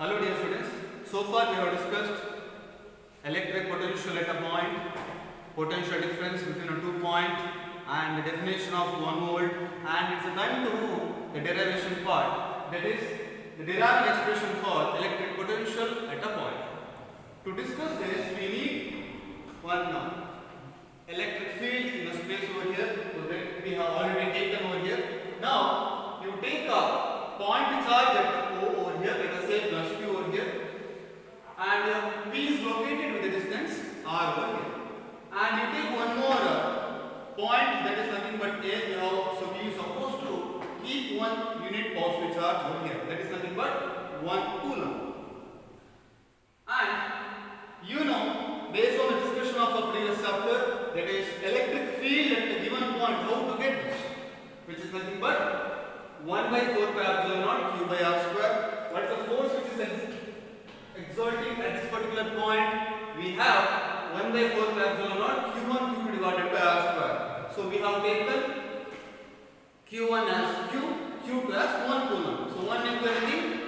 Hello dear students, so far we have discussed electric potential at a point, potential difference between a 2 point and the definition of 1 volt, and it's a time to move the derivation part, that is the derived expression for electric potential at a point. To discuss this we need one electric field in the space over here, so that we have already taken over here. Now you take a point charge at O over here, let us say plus Q over here, and P is located with the distance R over here, and you take one more point that is nothing but A. So we are supposed to keep one unit positive charge over here, that is nothing but 1 coulomb. And you know, based on the discussion of a previous chapter, that is electric field at a given point, how to get this, which is nothing but 1 by 4 pi epsilon naught Q by R square. What is the force which is exerting at this particular point? We have 1 by 4 pi epsilon naught Q1 Q divided by R square. So we have taken Q1 as Q, Q2 as 1 coulomb. So 1 into anything,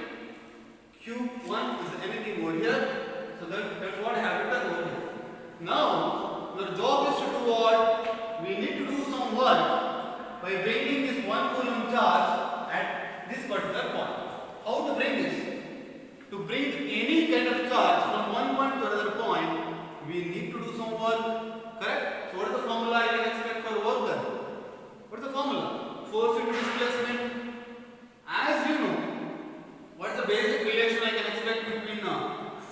Q1 is anything over here. So that's what I have written over here. Now your job is to do what? We need to do some work by bringing this 1 coulomb charge at this particular point. How to bring this? To bring any kind of charge from one point to another point, we need to do some work. Correct? So what is the formula I can expect for work done? What is the formula? Force into displacement. As you know, what is the basic relation I can expect between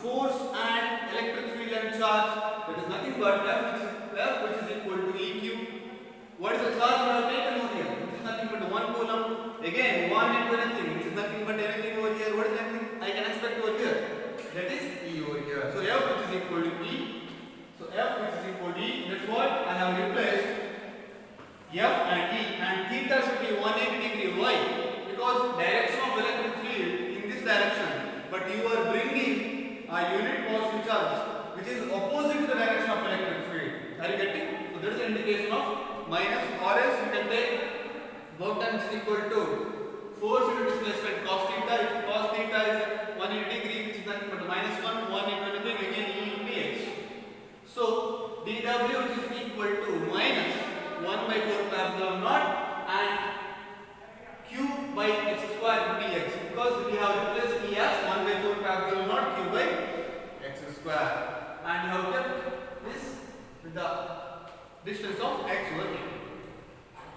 force and electric field and charge? That is nothing but F which is equal to EQ. What is the charge we have taken over here? Which is nothing but 1 coulomb. Again, 1 into anything, which is nothing but anything over here. What is anything I can expect over here? That is E over here. So F which is equal to E. So F which is equal to E. That's what I have replaced F and E, and theta should be 180 degree. Why? Because direction of electric field in this direction, but you are bringing a unit positive charge which is opposite to the direction of electric field. Are you getting? So that is the indication of minus, or else you can take work done is equal to force into displacement cos theta. If cos theta is 180 degree, which is nothing but minus 1 into anything, again E into dx. So dw which is equal to minus 1 by 4 pi epsilon naught and q by x square dx, because we have replaced E as 1 by 4 pi epsilon naught q by x square, and you have kept this with the distance of x over here.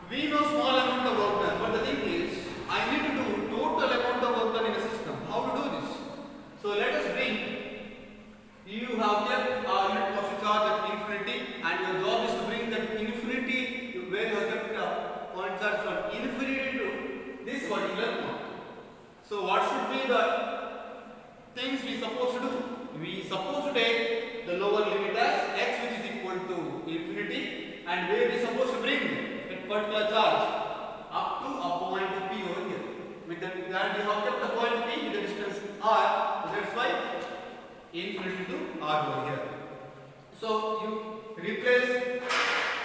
We know small amount of work done, but the thing is, I need to do total amount of work done in a system. How to do this? So let us bring, you have kept a unit positive charge at infinity, and your job is to bring that infinity to where you have kept a point charge from infinity to this particular point. So what should be the things we supposed to do? We supposed to take the lower limit as x which is equal to infinity, and where we supposed to bring that particular charge up to a point P over here. With that, we have kept the point P with the distance R, so that's why infinity to R over here. So you replace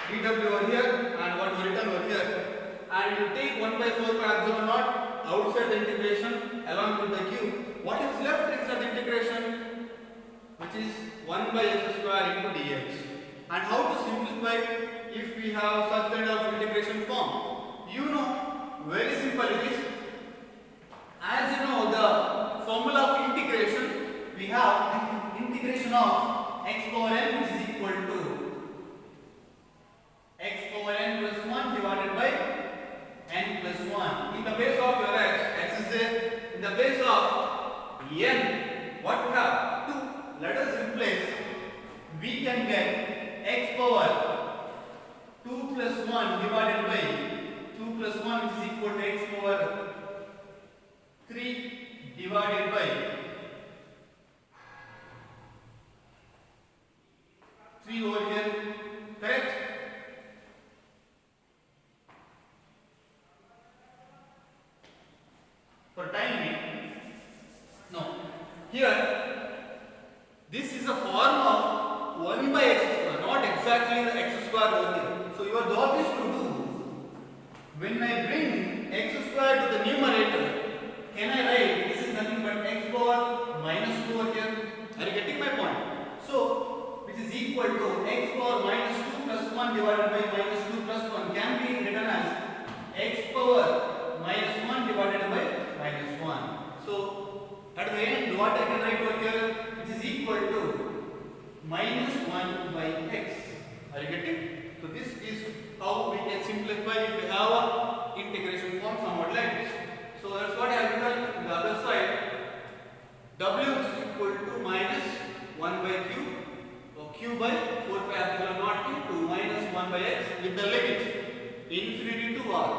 dw over here and what you written over here, and you take 1 by 4 pi epsilon naught outside the integration along with the q. What is left inside the integration? Which is 1 by x square into dx. And how to simplify if we have such kind of integration form? You know, very simple it is. As you know, the formula of integration, we have integration of x power n which is equal to x power n plus 1 divided by n plus 1. In the base of your x is there. In the base of n, what we have? 2. Let us replace. We can get x power 2 plus 1 divided by 2 plus 1 which is equal to x power 3 divided by 3 over here. Correct? For timing, no. Here this is a form of 1 by x square, not exactly the x square over here. So your job is to do, when I bring x square to the numerator, can I write this is nothing but x power At the end, what I can write over here, which is equal to minus 1 by x. Are you getting? So this is how we can simplify if we have a integration form somewhat like this. So that's what I have written on the other side. W is equal to minus 1 by q, or q by 4 pi epsilon naught into minus 1 by x with the limit infinity to r.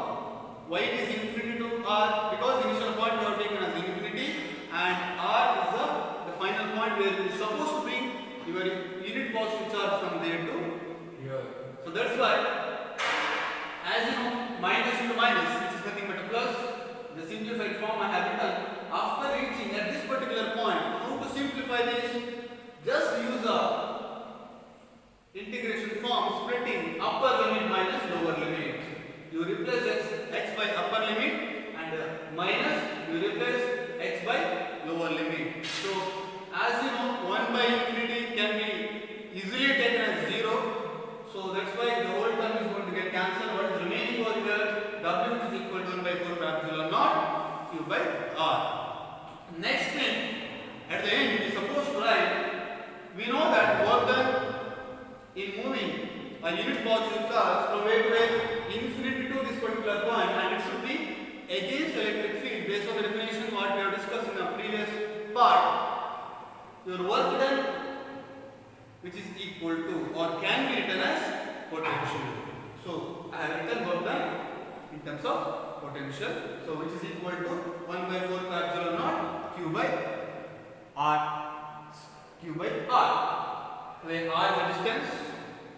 Why it is infinity to r? Because initial point we have taken as infinity and r is the final point where you are supposed to bring your unit positive charge from there to here. So that's why, as you know, minus into minus, which is nothing but a plus, the simplified form I have written. After reaching at this particular point, how to simplify this? Just use a integration form splitting upper limit minus lower limit. You replace x by upper limit and minus you replace x by lower limit. So as you know, 1 by infinity can be easily taken as 0. So that's why the whole term is going to get cancelled. What is remaining over here? W is equal to 1 by 4 pi epsilon naught q by r. Next thing, at the end we are supposed to write, we know that work done in moving a unit positive charge from A to A infinity to this particular point, and it should be against electric field based on the definition what we have discussed in the previous part. Your work done, which is equal to or can be written as potential. So I have written work done in terms of potential, so which is equal to 1 by 4 pi epsilon naught q by r, where r is the distance,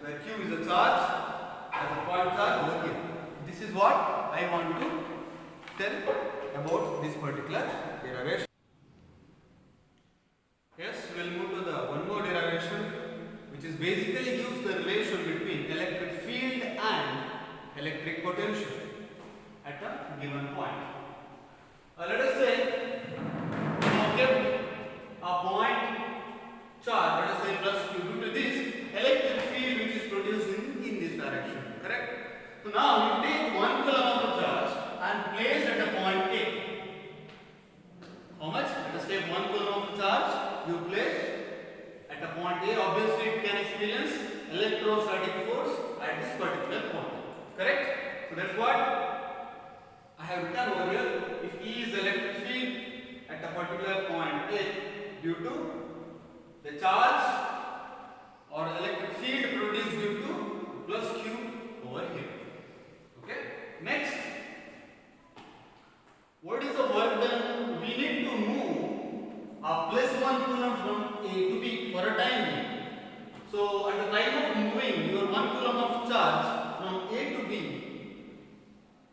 where q is the charge as a point charge over here. This is what I want to tell about this particular derivation. Yes, we will move to the one more derivation, which is basically gives the relation between electric field and electric potential at a given point. Let us say we have kept a point charge, let us say plus q. Due to this, electric field which is produced in this direction, correct? So now you take 1 coulomb of a charge and place at a point A. How much? Let us take 1 coulomb of a charge you place at a point A. Obviously it can experience electrostatic force at this particular point, correct? So that's what I have written over here. If E is electric field at a particular point A due to the charge or electric field produced due to plus q over here. Okay. Next, what is the work done? We need to move a plus 1 coulomb from A to B for a time being. So at the time of moving your 1 coulomb of charge from A to B,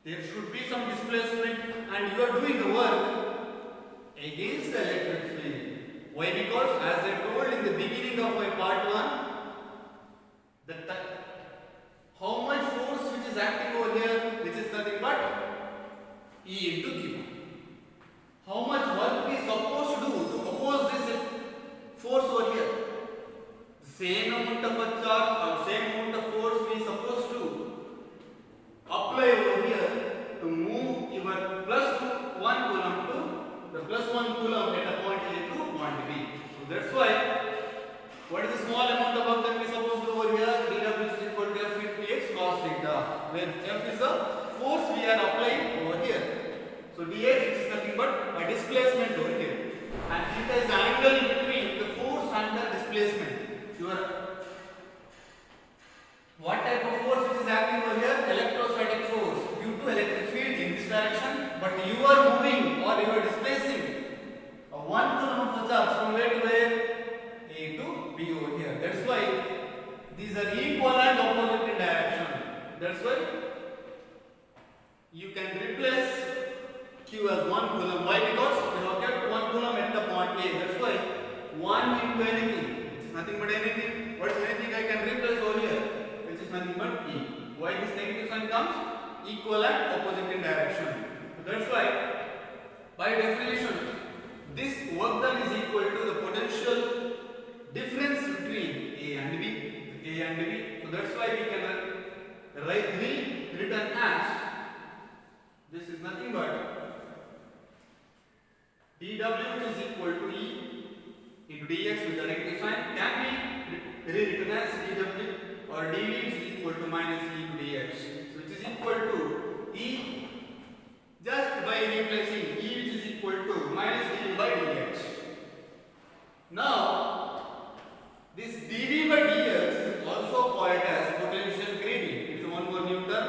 there should be some displacement and you are doing the work against the electric field. Why? Because as I told in the beginning of my part 1, how much force which is acting over here, which is nothing but E into Q. How much work we supposed to do to oppose this force over here? Same amount of a charge or same amount of force we supposed to apply over here to move your plus 1 coulomb to the plus 1 coulomb at a point A to point B. So that's why, what is the small amount of work that we supposed to do over here? dW is equal to F into x cos theta, where F is the force we are applying over here. So dx is nothing but a displacement over here, and theta is the angle between the force and the displacement. What type of force which is acting over here? Electrostatic force due to electric field in this direction, but you are moving or you are displacing a 1 coulomb of a charge from where to where? A to B over here. That's why these are equal and opposite in direction. That's why you can replace Q as 1 coulomb. Why? Because you have kept 1 coulomb at the point A. That's why 1 into anything, which is nothing but anything. What is anything I can replace over here? Which is nothing but E. Why this negative sign comes? Equal and opposite in direction. So that's why, by definition, this work done is equal to the potential difference between A and B. So that's why we can rewritten as, this is nothing but dW dw which is equal to E into dx with the negative sign can be rewritten as dw or dv which is equal to minus E into dx. So which is equal to E just by replacing E which is equal to minus dv by dx. Now this dv by dx is also called as potential gradient. It's one more new term,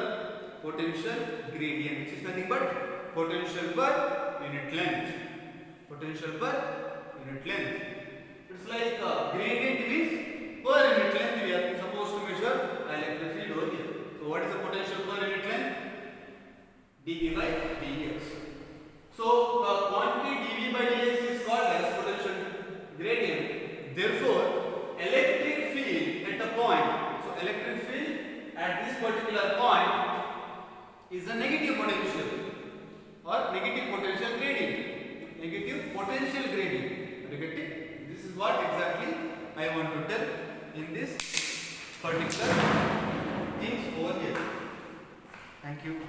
potential gradient, which is nothing but potential per unit length. Potential per unit length. It's like gradient means per unit length we are supposed to measure electric field over here. So what is the potential per unit length? dv by dx. So the quantity dv by dx is called as potential gradient. Therefore, electric field at a point, so electric field at this particular point is a negative potential or negative potential gradient. Negative potential gradient. Negative. This is what exactly I want to tell in this particular things over here. Thank you.